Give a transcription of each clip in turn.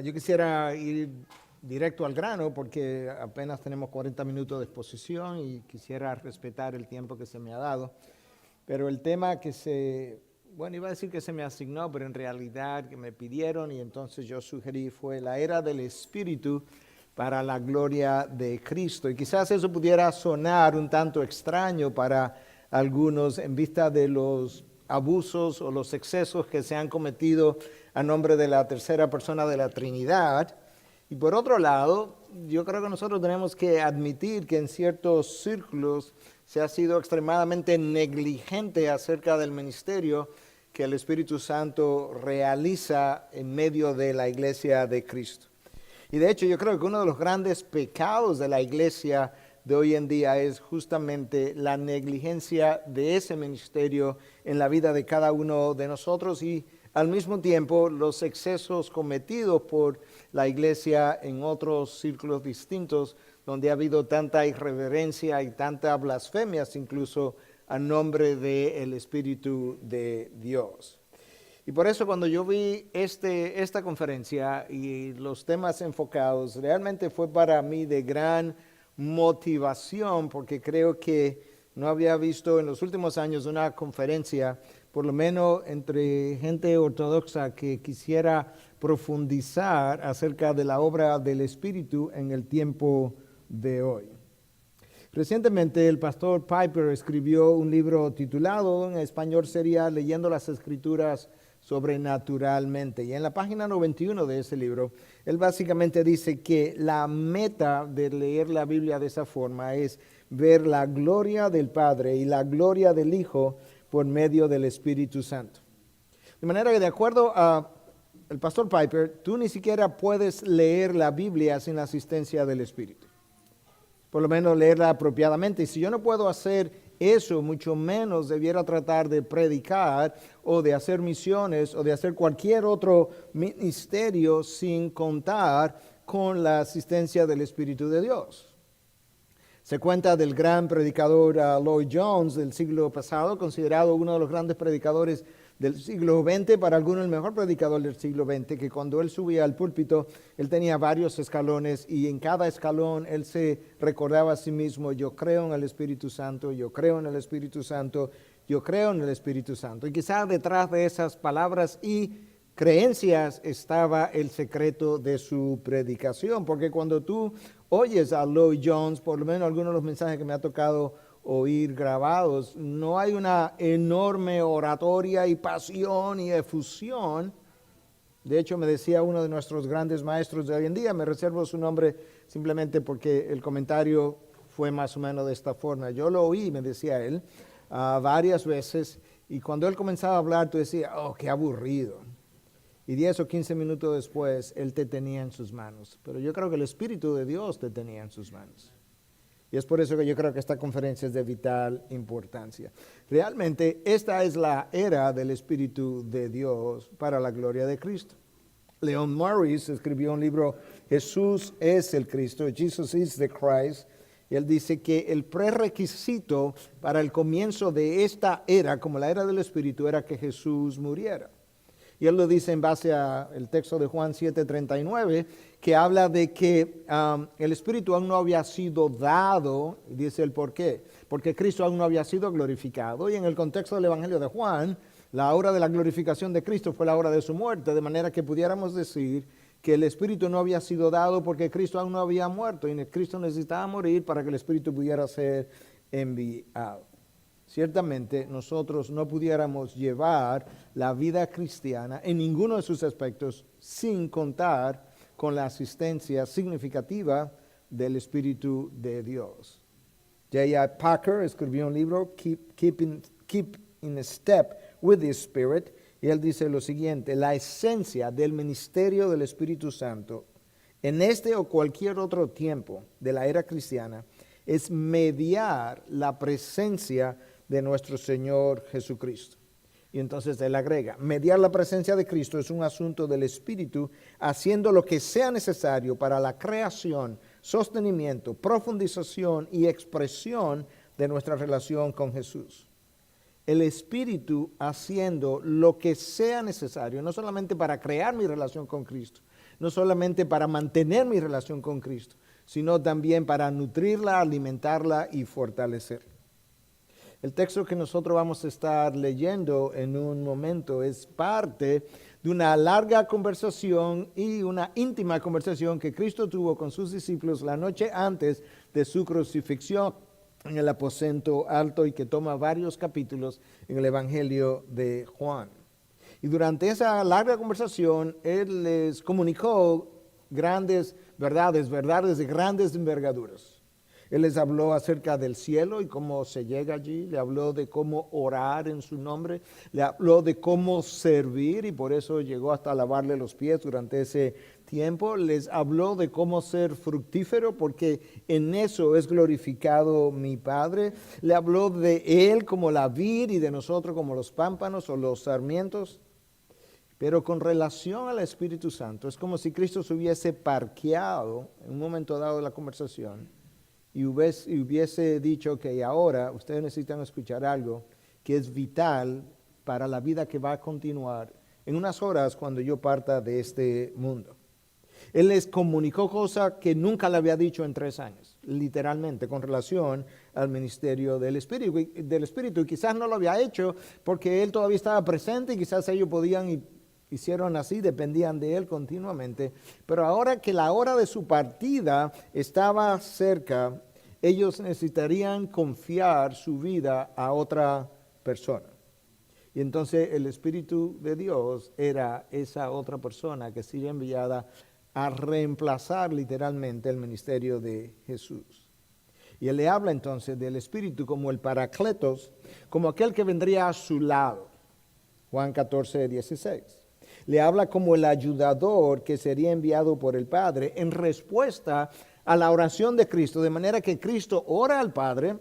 Yo quisiera ir directo al grano porque apenas tenemos 40 minutos de exposición y quisiera respetar el tiempo que se me ha dado. Pero el tema iba a decir que se me asignó, pero en realidad que me pidieron y entonces yo sugerí fue la era del Espíritu para la gloria de Cristo. Y quizás eso pudiera sonar un tanto extraño para algunos en vista de los abusos o los excesos que se han cometido a nombre de la tercera persona de la Trinidad. Y por otro lado, yo creo que nosotros tenemos que admitir que en ciertos círculos se ha sido extremadamente negligente acerca del ministerio que el Espíritu Santo realiza en medio de la iglesia de Cristo. Y de hecho yo creo que uno de los grandes pecados de la iglesia de hoy en día es justamente la negligencia de ese ministerio en la vida de cada uno de nosotros y al mismo tiempo los excesos cometidos por la iglesia en otros círculos distintos donde ha habido tanta irreverencia y tanta blasfemias incluso a nombre del Espíritu de Dios. Y por eso cuando yo vi esta conferencia y los temas enfocados, realmente fue para mí de gran motivación porque creo que no había visto en los últimos años una conferencia, por lo menos entre gente ortodoxa que quisiera profundizar acerca de la obra del Espíritu en el tiempo de hoy. Recientemente el pastor Piper escribió un libro titulado, en español sería Leyendo las Escrituras Sobrenaturalmente. Y en la página 91 de ese libro, él básicamente dice que la meta de leer la Biblia de esa forma es ver la gloria del Padre y la gloria del Hijo por medio del Espíritu Santo. De manera que de acuerdo a el pastor Piper, tú ni siquiera puedes leer la Biblia sin la asistencia del Espíritu. Por lo menos leerla apropiadamente. Y si yo no puedo hacer eso, mucho menos debiera tratar de predicar o de hacer misiones o de hacer cualquier otro ministerio sin contar con la asistencia del Espíritu de Dios. Se cuenta del gran predicador Lloyd Jones del siglo pasado, considerado uno de los grandes predicadores del siglo XX, para algunos el mejor predicador del siglo XX, que cuando él subía al púlpito, él tenía varios escalones y en cada escalón él se recordaba a sí mismo: yo creo en el Espíritu Santo, yo creo en el Espíritu Santo, yo creo en el Espíritu Santo. Y quizás detrás de esas palabras y creencias estaba el secreto de su predicación, porque cuando tú oyes a Lloyd Jones, por lo menos algunos de los mensajes que me ha tocado oír grabados, no hay una enorme oratoria y pasión y efusión. De hecho, me decía uno de nuestros grandes maestros de hoy en día, me reservo su nombre simplemente porque el comentario fue más o menos de esta forma. Yo lo oí, me decía él, varias veces, y cuando él comenzaba a hablar, tú decías, oh, qué aburrido. Y 10 o 15 minutos después, él te tenía en sus manos. Pero yo creo que el Espíritu de Dios te tenía en sus manos. Y es por eso que yo creo que esta conferencia es de vital importancia. Realmente, esta es la era del Espíritu de Dios para la gloria de Cristo. Leon Morris escribió un libro, Jesús es el Cristo, Jesus is the Christ. Y él dice que el prerequisito para el comienzo de esta era, como la era del Espíritu, era que Jesús muriera. Y él lo dice en base al texto de Juan 7:39, que habla de que el Espíritu aún no había sido dado, y dice el por qué, porque Cristo aún no había sido glorificado. Y en el contexto del Evangelio de Juan, la hora de la glorificación de Cristo fue la hora de su muerte, de manera que pudiéramos decir que el Espíritu no había sido dado porque Cristo aún no había muerto, y Cristo necesitaba morir para que el Espíritu pudiera ser enviado. Ciertamente nosotros no pudiéramos llevar la vida cristiana en ninguno de sus aspectos sin contar con la asistencia significativa del Espíritu de Dios. J.I. Packer escribió un libro, Keep in Step with the Spirit, y él dice lo siguiente: la esencia del ministerio del Espíritu Santo en este o cualquier otro tiempo de la era cristiana es mediar la presencia de nuestro Señor Jesucristo. Y entonces él agrega, mediar la presencia de Cristo es un asunto del Espíritu, haciendo lo que sea necesario para la creación, sostenimiento, profundización y expresión de nuestra relación con Jesús. El Espíritu haciendo lo que sea necesario, no solamente para crear mi relación con Cristo, no solamente para mantener mi relación con Cristo, sino también para nutrirla, alimentarla y fortalecerla. El texto que nosotros vamos a estar leyendo en un momento es parte de una larga conversación y una íntima conversación que Cristo tuvo con sus discípulos la noche antes de su crucifixión en el aposento alto y que toma varios capítulos en el Evangelio de Juan. Y durante esa larga conversación, Él les comunicó grandes verdades de grandes envergaduras. Él les habló acerca del cielo y cómo se llega allí, le habló de cómo orar en su nombre, le habló de cómo servir y por eso llegó hasta lavarle los pies durante ese tiempo. Les habló de cómo ser fructífero porque en eso es glorificado mi Padre. Le habló de Él como la vid y de nosotros como los pámpanos o los sarmientos. Pero con relación al Espíritu Santo, es como si Cristo se hubiese parqueado en un momento dado de la conversación y hubiese dicho que ahora ustedes necesitan escuchar algo que es vital para la vida que va a continuar en unas horas cuando yo parta de este mundo. Él les comunicó cosas que nunca le había dicho en 3 años, literalmente, con relación al ministerio del Espíritu. Y quizás no lo había hecho porque Él todavía estaba presente y quizás ellos podían y hicieron así, dependían de Él continuamente. Pero ahora que la hora de su partida estaba cerca, ellos necesitarían confiar su vida a otra persona. Y entonces el Espíritu de Dios era esa otra persona que sería enviada a reemplazar literalmente el ministerio de Jesús. Y Él le habla entonces del Espíritu como el Paracletos, como aquel que vendría a su lado. Juan 14, 16. Le habla como el ayudador que sería enviado por el Padre en respuesta a la oración de Cristo, de manera que Cristo ora al Padre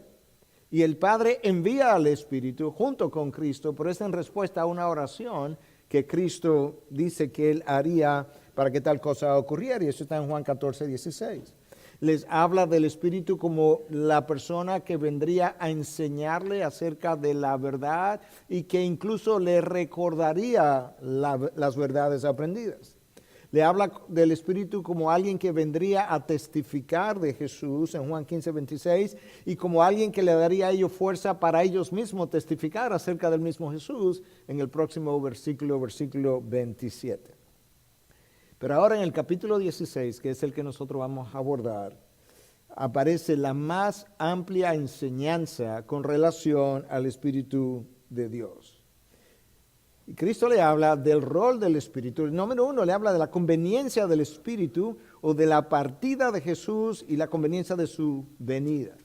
y el Padre envía al Espíritu junto con Cristo, pero es en respuesta a una oración que Cristo dice que Él haría para que tal cosa ocurriera, y eso está en Juan 14, 16. Les habla del Espíritu como la persona que vendría a enseñarle acerca de la verdad y que incluso le recordaría las verdades aprendidas. Le habla del Espíritu como alguien que vendría a testificar de Jesús en Juan 15, 26 y como alguien que le daría a ellos fuerza para ellos mismos testificar acerca del mismo Jesús en el próximo versículo 27. Pero ahora en el capítulo 16, que es el que nosotros vamos a abordar, aparece la más amplia enseñanza con relación al Espíritu de Dios. Y Cristo le habla del rol del Espíritu. El número 1 le habla de la conveniencia del Espíritu o de la partida de Jesús y la conveniencia de su venida.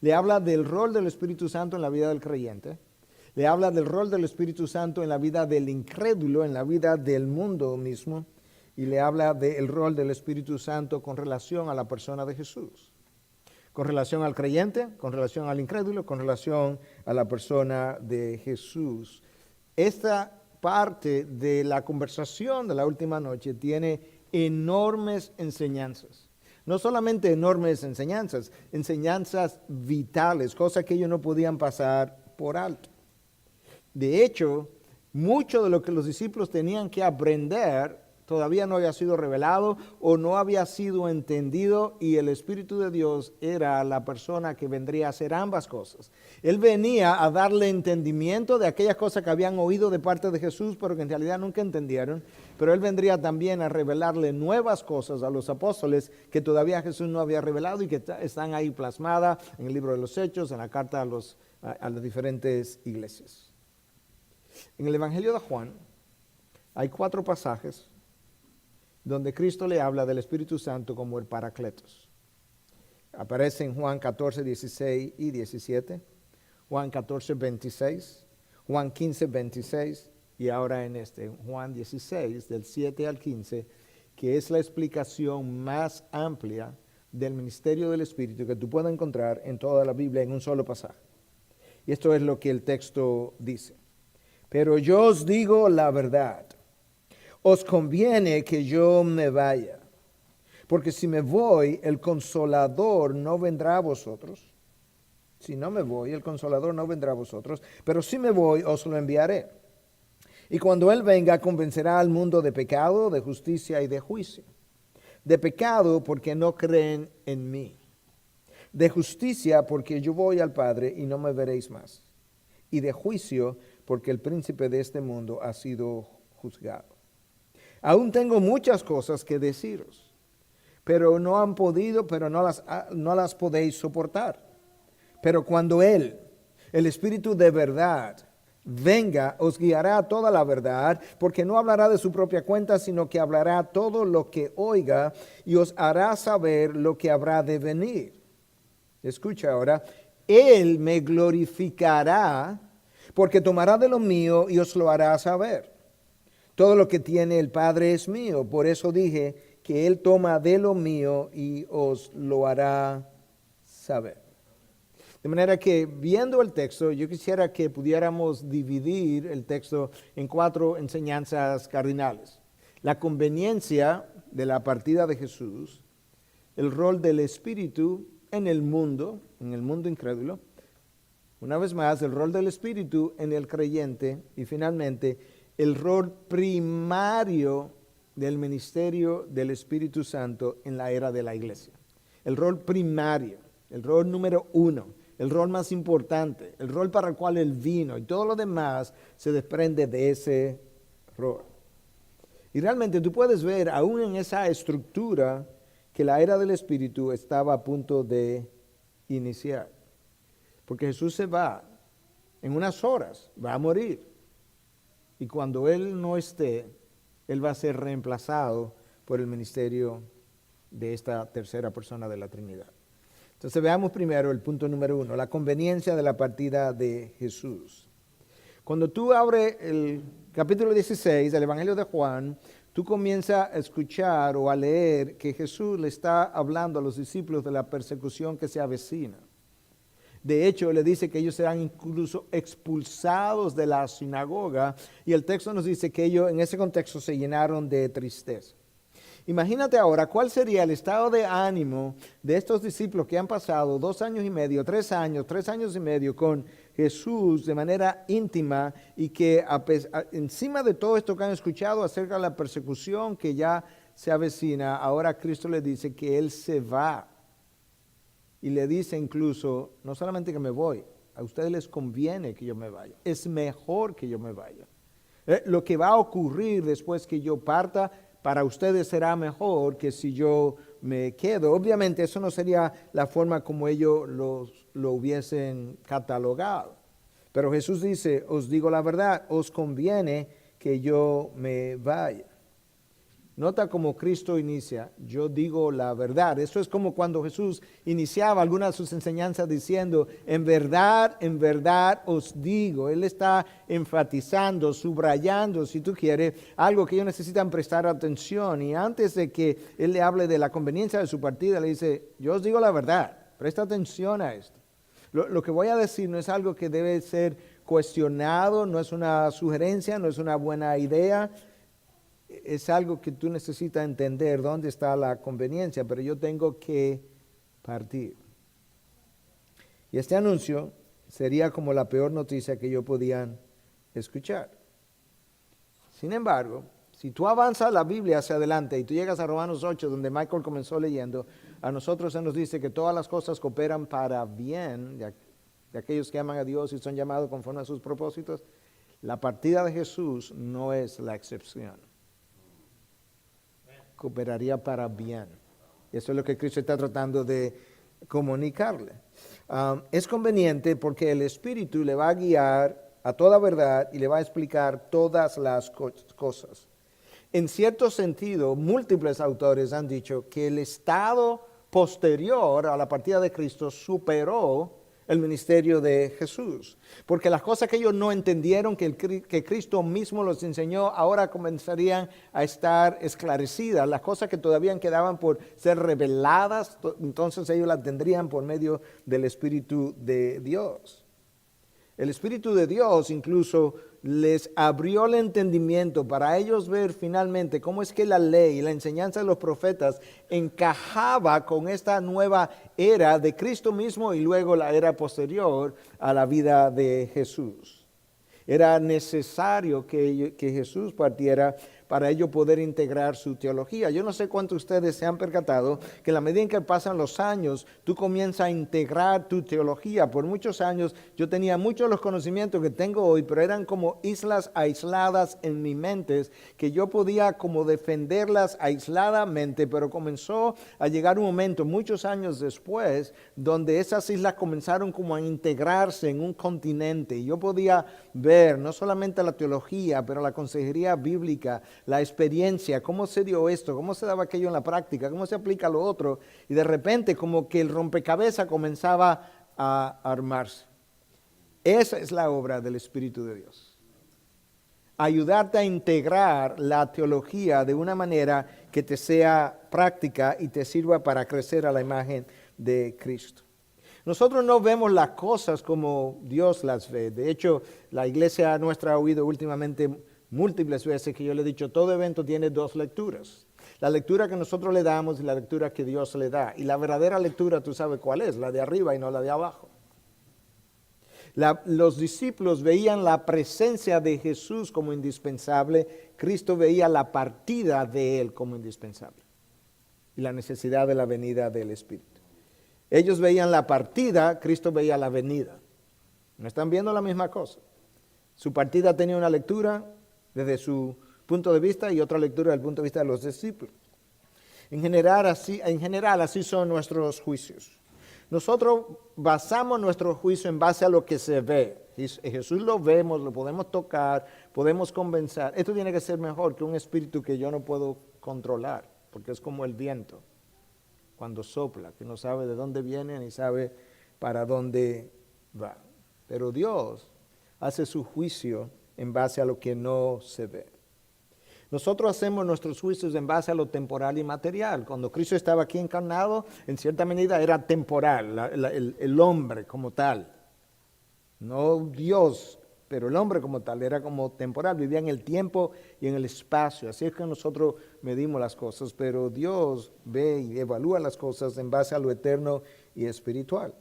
Le habla del rol del Espíritu Santo en la vida del creyente. Le habla del rol del Espíritu Santo en la vida del incrédulo, en la vida del mundo mismo. Y le habla del rol del Espíritu Santo con relación a la persona de Jesús. Con relación al creyente, con relación al incrédulo, con relación a la persona de Jesús. Esta parte de la conversación de la última noche tiene enormes enseñanzas. No solamente enormes enseñanzas, enseñanzas vitales, cosas que ellos no podían pasar por alto. De hecho, mucho de lo que los discípulos tenían que aprender todavía no había sido revelado o no había sido entendido, y el Espíritu de Dios era la persona que vendría a hacer ambas cosas. Él venía a darle entendimiento de aquellas cosas que habían oído de parte de Jesús, pero que en realidad nunca entendieron, pero Él vendría también a revelarle nuevas cosas a los apóstoles que todavía Jesús no había revelado y que están ahí plasmadas en el libro de los Hechos, en la carta a las diferentes iglesias. En el Evangelio de Juan hay 4 pasajes donde Cristo le habla del Espíritu Santo como el Paracletos. Aparece en Juan 14, 16 y 17, Juan 14, 26, Juan 15, 26 y ahora en Juan 16, del 7 al 15, que es la explicación más amplia del ministerio del Espíritu que tú puedes encontrar en toda la Biblia en un solo pasaje. Y esto es lo que el texto dice. Pero yo os digo la verdad. Os conviene que yo me vaya, porque si me voy, el Consolador no vendrá a vosotros. Si no me voy, el Consolador no vendrá a vosotros, pero si me voy, os lo enviaré. Y cuando Él venga, convencerá al mundo de pecado, de justicia y de juicio. De pecado, porque no creen en mí. De justicia, porque yo voy al Padre y no me veréis más. Y de juicio, porque el príncipe de este mundo ha sido juzgado. Aún tengo muchas cosas que deciros, pero no han podido, pero no las podéis soportar. Pero cuando Él, el Espíritu de verdad, venga, os guiará a toda la verdad, porque no hablará de su propia cuenta, sino que hablará todo lo que oiga y os hará saber lo que habrá de venir. Escucha ahora, Él me glorificará, porque tomará de lo mío y os lo hará saber. Todo lo que tiene el Padre es mío, por eso dije que Él toma de lo mío y os lo hará saber. De manera que, viendo el texto, yo quisiera que pudiéramos dividir el texto en 4 enseñanzas cardinales. La conveniencia de la partida de Jesús, el rol del Espíritu en el mundo incrédulo, una vez más, el rol del Espíritu en el creyente y finalmente el rol primario del ministerio del Espíritu Santo en la era de la iglesia. El rol primario, el rol número 1, el rol más importante, el rol para el cual Él vino y todo lo demás se desprende de ese rol. Y realmente tú puedes ver aún en esa estructura que la era del Espíritu estaba a punto de iniciar. Porque Jesús se va en unas horas, va a morir. Y cuando Él no esté, Él va a ser reemplazado por el ministerio de esta tercera persona de la Trinidad. Entonces veamos primero el punto número 1, la conveniencia de la partida de Jesús. Cuando tú abres el capítulo 16 del Evangelio de Juan, tú comienzas a escuchar o a leer que Jesús le está hablando a los discípulos de la persecución que se avecina. De hecho, le dice que ellos serán incluso expulsados de la sinagoga y el texto nos dice que ellos en ese contexto se llenaron de tristeza. Imagínate ahora cuál sería el estado de ánimo de estos discípulos que han pasado 2 años y medio, 3 años y medio con Jesús de manera íntima y que encima de todo esto que han escuchado acerca de la persecución que ya se avecina, ahora Cristo les dice que Él se va. Y le dice incluso, no solamente que me voy, a ustedes les conviene que yo me vaya. Es mejor que yo me vaya. Lo que va a ocurrir después que yo parta, para ustedes será mejor que si yo me quedo. Obviamente eso no sería la forma como ellos lo hubiesen catalogado. Pero Jesús dice, os digo la verdad, os conviene que yo me vaya. Nota cómo Cristo inicia, yo digo la verdad. Eso es como cuando Jesús iniciaba algunas de sus enseñanzas diciendo, en verdad os digo. Él está enfatizando, subrayando, si tú quieres, algo que ellos necesitan prestar atención. Y antes de que Él le hable de la conveniencia de su partida, le dice, yo os digo la verdad, presta atención a esto. Lo que voy a decir no es algo que debe ser cuestionado, no es una sugerencia, no es una buena idea. Es algo que tú necesitas entender dónde está la conveniencia, pero yo tengo que partir. Y este anuncio sería como la peor noticia que ellos podían escuchar. Sin embargo, si tú avanzas la Biblia hacia adelante y tú llegas a Romanos 8, donde Michael comenzó leyendo, a nosotros se nos dice que todas las cosas cooperan para bien de aquellos que aman a Dios y son llamados conforme a sus propósitos. La partida de Jesús no es la excepción. Cooperaría para bien. Eso es lo que Cristo está tratando de comunicarle. Es conveniente porque el Espíritu le va a guiar a toda verdad y le va a explicar todas las cosas. En cierto sentido, múltiples autores han dicho que el estado posterior a la partida de Cristo superó el ministerio de Jesús, porque las cosas que ellos no entendieron, que Cristo mismo los enseñó, ahora comenzarían a estar esclarecidas. Las cosas que todavía quedaban por ser reveladas, entonces ellos las tendrían por medio del Espíritu de Dios. El Espíritu de Dios incluso les abrió el entendimiento para ellos ver finalmente cómo es que la ley y la enseñanza de los profetas encajaba con esta nueva era de Cristo mismo y luego la era posterior a la vida de Jesús. Era necesario que Jesús partiera para ello poder integrar su teología. Yo no sé cuántos de ustedes se han percatado que a la medida en que pasan los años, tú comienzas a integrar tu teología. Por muchos años yo tenía muchos de los conocimientos que tengo hoy, pero eran como islas aisladas en mi mente, que yo podía como defenderlas aisladamente, pero comenzó a llegar un momento, muchos años después, donde esas islas comenzaron como a integrarse en un continente. Y yo podía ver no solamente la teología, pero la consejería bíblica, la experiencia, cómo se dio esto, cómo se daba aquello en la práctica, cómo se aplica lo otro, y de repente como que el rompecabezas comenzaba a armarse. Esa es la obra del Espíritu de Dios. Ayudarte a integrar la teología de una manera que te sea práctica y te sirva para crecer a la imagen de Cristo. Nosotros no vemos las cosas como Dios las ve. De hecho, la iglesia nuestra ha oído últimamente múltiples veces que yo le he dicho, todo evento tiene dos lecturas. La lectura que nosotros le damos y la lectura que Dios le da. Y la verdadera lectura, tú sabes cuál es, la de arriba y no la de abajo. Los discípulos veían la presencia de Jesús como indispensable, Cristo veía la partida de Él como indispensable y la necesidad de la venida del Espíritu. Ellos veían la partida, Cristo veía la venida. No están viendo la misma cosa. Su partida tenía una lectura desde su punto de vista y otra lectura desde el punto de vista de los discípulos. En general así son nuestros juicios. Nosotros basamos nuestro juicio en base a lo que se ve. Jesús lo vemos, lo podemos tocar, podemos convencer. Esto tiene que ser mejor que un espíritu que yo no puedo controlar, porque es como el viento cuando sopla, que no sabe de dónde viene ni sabe para dónde va. Pero Dios hace su juicio en base a lo que no se ve. Nosotros hacemos nuestros juicios en base a lo temporal y material. Cuando Cristo estaba aquí encarnado, en cierta medida era temporal, el hombre como tal. No Dios, pero el hombre como tal era como temporal, vivía en el tiempo y en el espacio. Así es que nosotros medimos las cosas, pero Dios ve y evalúa las cosas en base a lo eterno y espiritual.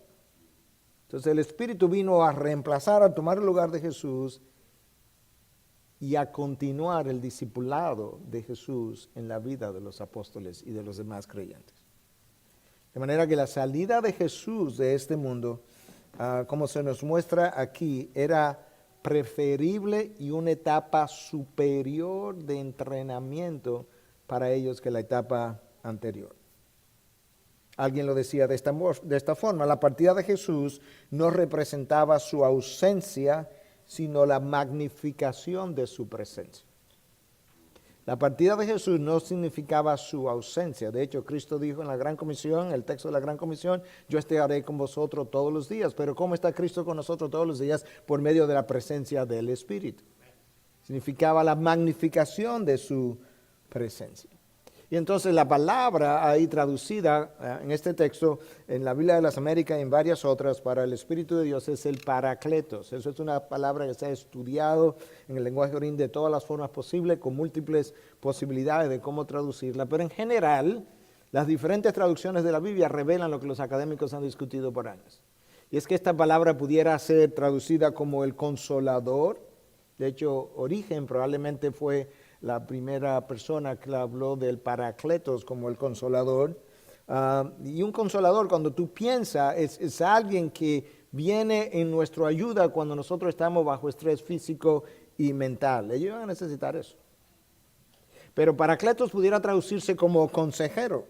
Entonces el Espíritu vino a reemplazar, a tomar el lugar de Jesús y a continuar el discipulado de Jesús en la vida de los apóstoles y de los demás creyentes. De manera que la salida de Jesús de este mundo, como se nos muestra aquí, era preferible y una etapa superior de entrenamiento para ellos que la etapa anterior. Alguien lo decía de esta forma, la partida de Jesús no representaba su ausencia, sino la magnificación de su presencia. La partida de Jesús no significaba su ausencia. De hecho, Cristo dijo en la Gran Comisión, el texto de la Gran Comisión, yo estaré con vosotros todos los días. Pero ¿cómo está Cristo con nosotros todos los días? Por medio de la presencia del Espíritu. Significaba la magnificación de su presencia. Y entonces la palabra ahí traducida en este texto, en la Biblia de las Américas y en varias otras, para el Espíritu de Dios es el Paracletos. Eso es una palabra que se ha estudiado en el lenguaje orín de todas las formas posibles, con múltiples posibilidades de cómo traducirla. Pero en general, las diferentes traducciones de la Biblia revelan lo que los académicos han discutido por años. Y es que esta palabra pudiera ser traducida como el Consolador. De hecho, Origen probablemente fue la primera persona que habló del Paracletos como el Consolador. Y un Consolador, cuando tú piensas, es alguien que viene en nuestra ayuda cuando nosotros estamos bajo estrés físico y mental. Ellos van a necesitar eso. Pero Paracletos pudiera traducirse como consejero.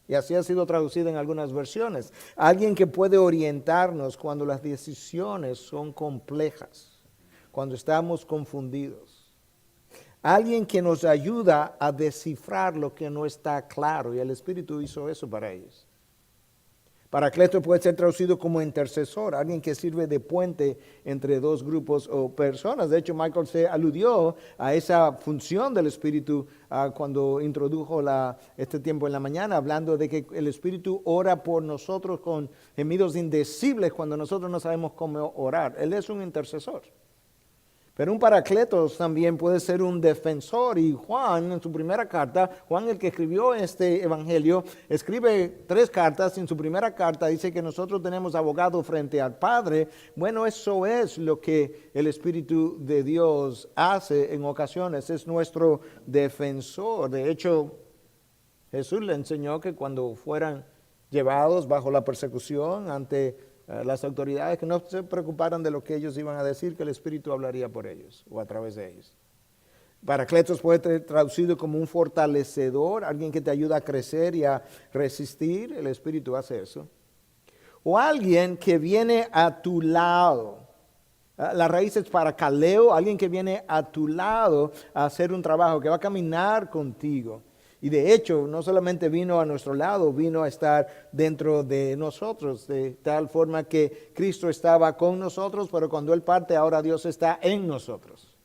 Y así ha sido traducido en algunas versiones. Alguien que puede orientarnos cuando las decisiones son complejas, cuando estamos confundidos. Alguien que nos ayuda a descifrar lo que no está claro, y el Espíritu hizo eso para ellos. Paracleto puede ser traducido como intercesor, alguien que sirve de puente entre dos grupos o personas. De hecho, Michael se aludió a esa función del Espíritu cuando introdujo este tiempo en la mañana, hablando de que el Espíritu ora por nosotros con gemidos indecibles cuando nosotros no sabemos cómo orar. Él es un intercesor. Pero un paracletos también puede ser un defensor. Y Juan, en su primera carta, Juan, el que escribió este evangelio, escribe 3 cartas. En su primera carta dice que nosotros tenemos abogado frente al Padre. Bueno, eso es lo que el Espíritu de Dios hace en ocasiones. Es nuestro defensor. De hecho, Jesús le enseñó que cuando fueran llevados bajo la persecución ante las autoridades, que no se preocuparan de lo que ellos iban a decir, que el Espíritu hablaría por ellos o a través de ellos. Paracletos puede ser traducido como un fortalecedor, alguien que te ayuda a crecer y a resistir. El Espíritu hace eso. O alguien que viene a tu lado. La raíz es paracaleo, alguien que viene a tu lado a hacer un trabajo, que va a caminar contigo. Y de hecho, no solamente vino a nuestro lado, vino a estar dentro de nosotros, de tal forma que Cristo estaba con nosotros, pero cuando Él parte, ahora Dios está en nosotros.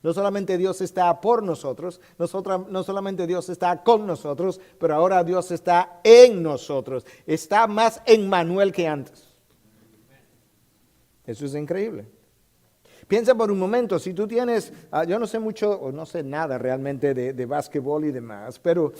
No solamente Dios está por nosotros, no solamente Dios está con nosotros, pero ahora Dios está en nosotros. Está más en Manuel que antes. Eso es increíble. Piensa por un momento, si tú tienes, yo no sé mucho o no sé nada realmente de básquetbol y demás, pero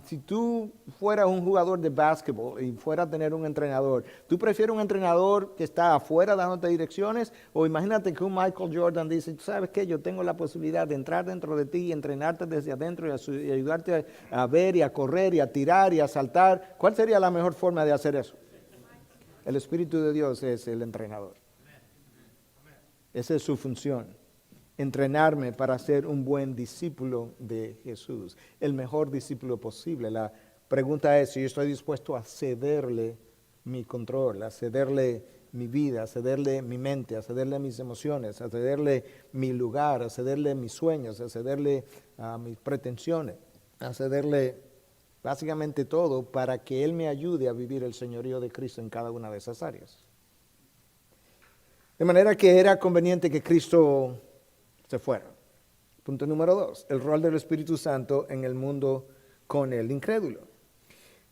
si tú fueras un jugador de básquetbol y fueras a tener un entrenador, ¿tú prefieres un entrenador que está afuera dándote direcciones? O imagínate que un Michael Jordan dice, ¿tú sabes qué? Yo tengo la posibilidad de entrar dentro de ti y entrenarte desde adentro y ayudarte a ver y a correr y a tirar y a saltar. ¿Cuál sería la mejor forma de hacer eso? El Espíritu de Dios es el entrenador. Esa es su función, entrenarme para ser un buen discípulo de Jesús, el mejor discípulo posible. La pregunta es si yo estoy dispuesto a cederle mi control, a cederle mi vida, a cederle mi mente, a cederle mis emociones, a cederle mi lugar, a cederle mis sueños, a cederle mis pretensiones, a cederle básicamente todo para que Él me ayude a vivir el señorío de Cristo en cada una de esas áreas. De manera que era conveniente que Cristo se fuera. Punto número 2, el rol del Espíritu Santo en el mundo con el incrédulo.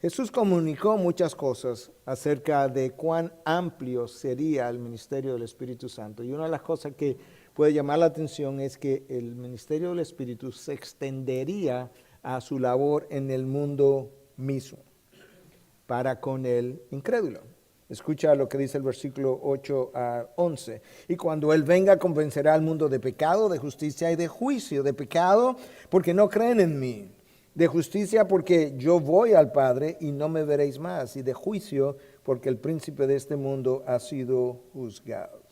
Jesús comunicó muchas cosas acerca de cuán amplio sería el ministerio del Espíritu Santo. Y una de las cosas que puede llamar la atención es que el ministerio del Espíritu se extendería a su labor en el mundo mismo, para con el incrédulo. Escucha lo que dice el versículo 8 a 11. Y cuando Él venga, convencerá al mundo de pecado, de justicia y de juicio. De pecado, porque no creen en mí. De justicia, porque yo voy al Padre y no me veréis más. Y de juicio, porque el príncipe de este mundo ha sido juzgado.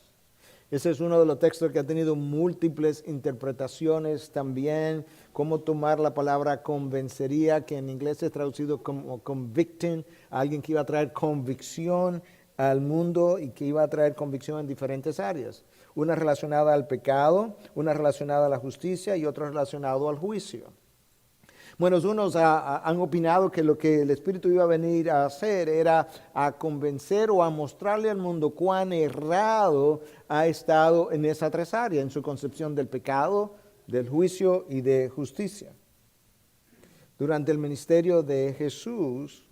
Ese es uno de los textos que ha tenido múltiples interpretaciones también. Cómo tomar la palabra convencería, que en inglés es traducido como convicting, alguien que iba a traer convicción al mundo y que iba a traer convicción en diferentes áreas. Una relacionada al pecado, una relacionada a la justicia y otra relacionada al juicio. Bueno, unos han opinado que lo que el Espíritu iba a venir a hacer era a convencer o a mostrarle al mundo cuán errado ha estado en esas 3 áreas, en su concepción del pecado, del juicio y de justicia. Durante el ministerio de Jesús,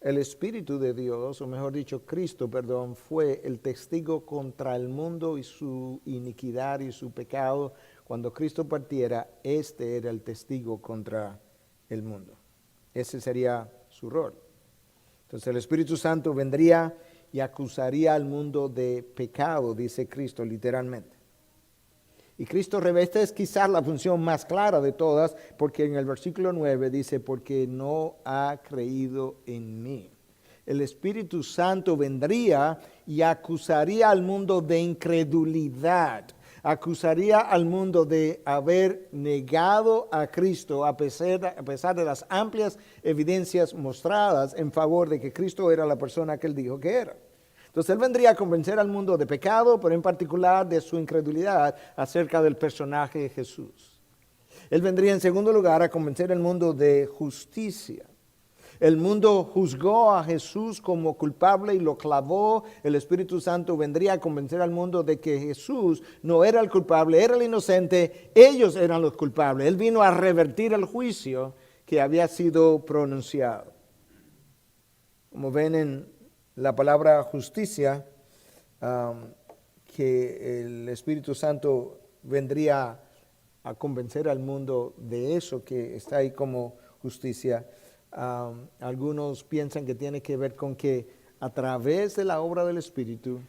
el Espíritu de Dios, o mejor dicho, Cristo, fue el testigo contra el mundo y su iniquidad y su pecado. Cuando Cristo partiera, este era el testigo contra el mundo. Ese sería su rol. Entonces el Espíritu Santo vendría y acusaría al mundo de pecado, dice Cristo literalmente. Y Cristo reveste es quizás la función más clara de todas, porque en el versículo 9 dice, porque no ha creído en mí. El Espíritu Santo vendría y acusaría al mundo de incredulidad. Acusaría al mundo de haber negado a Cristo a pesar de las amplias evidencias mostradas en favor de que Cristo era la persona que Él dijo que era. Entonces Él vendría a convencer al mundo de pecado, pero en particular de su incredulidad acerca del personaje de Jesús. Él vendría en segundo lugar a convencer al mundo de justicia. El mundo juzgó a Jesús como culpable y lo clavó. El Espíritu Santo vendría a convencer al mundo de que Jesús no era el culpable, era el inocente, ellos eran los culpables. Él vino a revertir el juicio que había sido pronunciado. Como ven en la palabra justicia, que el Espíritu Santo vendría a convencer al mundo de eso que está ahí como justicia. Algunos piensan que tiene que ver con que a través de la obra del Espíritu,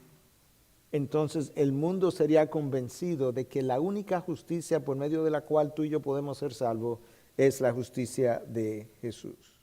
entonces el mundo sería convencido de que la única justicia por medio de la cual tú y yo podemos ser salvos es la justicia de Jesús.